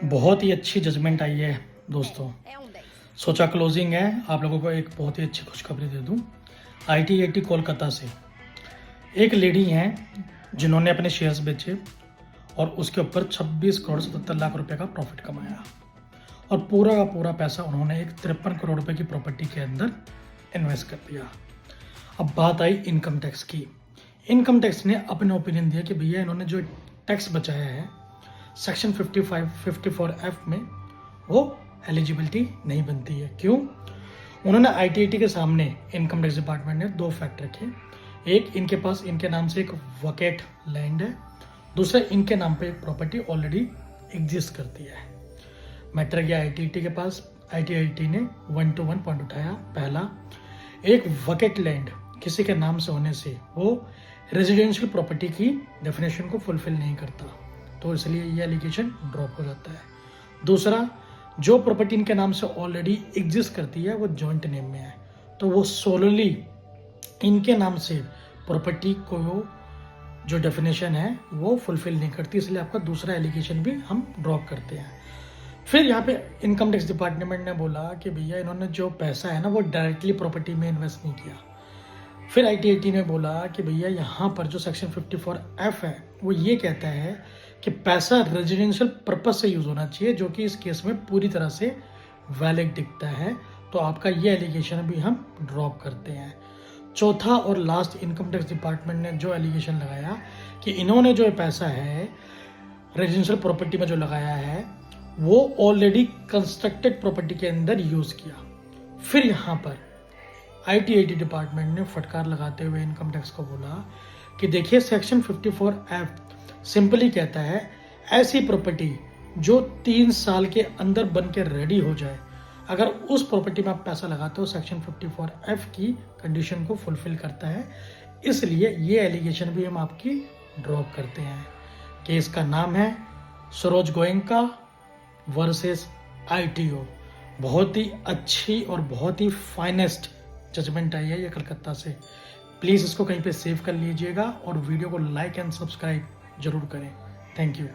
बहुत ही अच्छी जजमेंट आई है दोस्तों। सोचा क्लोजिंग है, आप लोगों को एक बहुत ही अच्छी खुशखबरी दे दूं। ITAT कोलकाता से एक लेडी हैं जिन्होंने अपने शेयर्स बेचे और उसके ऊपर 26 करोड़ 77 लाख रुपए का प्रॉफिट कमाया और पूरा का पूरा पैसा उन्होंने एक 53 करोड़ रुपए की प्रॉपर्टी के अंदर इन्वेस्ट कर दिया। अब बात आई इनकम टैक्स की। इनकम टैक्स ने अपने ओपिनियन दिया कि भैया इन्होंने जो टैक्स बचाया है सेक्शन 54F में वो एलिजिबिलिटी नहीं बनती है। क्यों? उन्होंने ITAT के सामने इनकम टैक्स डिपार्टमेंट ने दो फैक्ट रखे। एक, इनके पास इनके नाम से एक वकेट लैंड है, दूसरा इनके नाम पे एक प्रॉपर्टी ऑलरेडी एग्जिस्ट करती है। मैटर गया ITAT के पास। ITAT ने 1 to 1 पॉइंट उठाया। पहला, एक वकेट लैंड किसी के नाम से होने से वो रेजिडेंशियल प्रॉपर्टी की डेफिनेशन को फुलफिल नहीं करता, तो इसलिए ये एलिगेशन ड्रॉप हो जाता है। दूसरा, जो प्रॉपर्टी इनके नाम से ऑलरेडी एग्जिस्ट करती है वो जॉइंट नेम में है, तो वो सोलली इनके नाम से प्रॉपर्टी को जो डेफिनेशन है वो फुलफिल नहीं करती, इसलिए आपका दूसरा एलिगेशन भी हम ड्रॉप करते हैं। फिर यहाँ पे इनकम टैक्स डिपार्टमेंट ने बोला कि भैया इन्होंने जो पैसा है ना वो डायरेक्टली प्रॉपर्टी में इन्वेस्ट नहीं किया। फिर ITAT ने बोला कि भैया यहाँ पर जो सेक्शन 54F है वो ये कहता है कि पैसा रेजिडेंशियल पर्पस से यूज़ होना चाहिए, जो कि इस केस में पूरी तरह से वैलिड दिखता है, तो आपका ये एलिगेशन भी हम ड्रॉप करते हैं। चौथा और लास्ट, इनकम टैक्स डिपार्टमेंट ने जो एलिगेशन लगाया कि इन्होंने जो पैसा है रेजिडेंशियल प्रॉपर्टी में जो लगाया है वो ऑलरेडी कंस्ट्रक्टेड प्रॉपर्टी के अंदर यूज़ किया। फिर यहाँ पर ITAT डिपार्टमेंट ने फटकार लगाते हुए इनकम टैक्स को बोला कि देखिए सेक्शन 54F सिंपली कहता है ऐसी प्रॉपर्टी जो 3 साल के अंदर बन के रेडी हो जाए, अगर उस प्रॉपर्टी में आप पैसा लगाते हो सेक्शन 54F की कंडीशन को फुलफिल करता है, इसलिए ये एलिगेशन भी हम आपकी ड्रॉप करते हैं। केस का नाम है सरोज गोयनका वर्सेस ITO। बहुत ही अच्छी और बहुत ही फाइनेस्ट जजमेंट आई है ये कलकत्ता से। प्लीज़ इसको कहीं पे सेव कर लीजिएगा और वीडियो को लाइक एंड सब्सक्राइब जरूर करें। Thank you.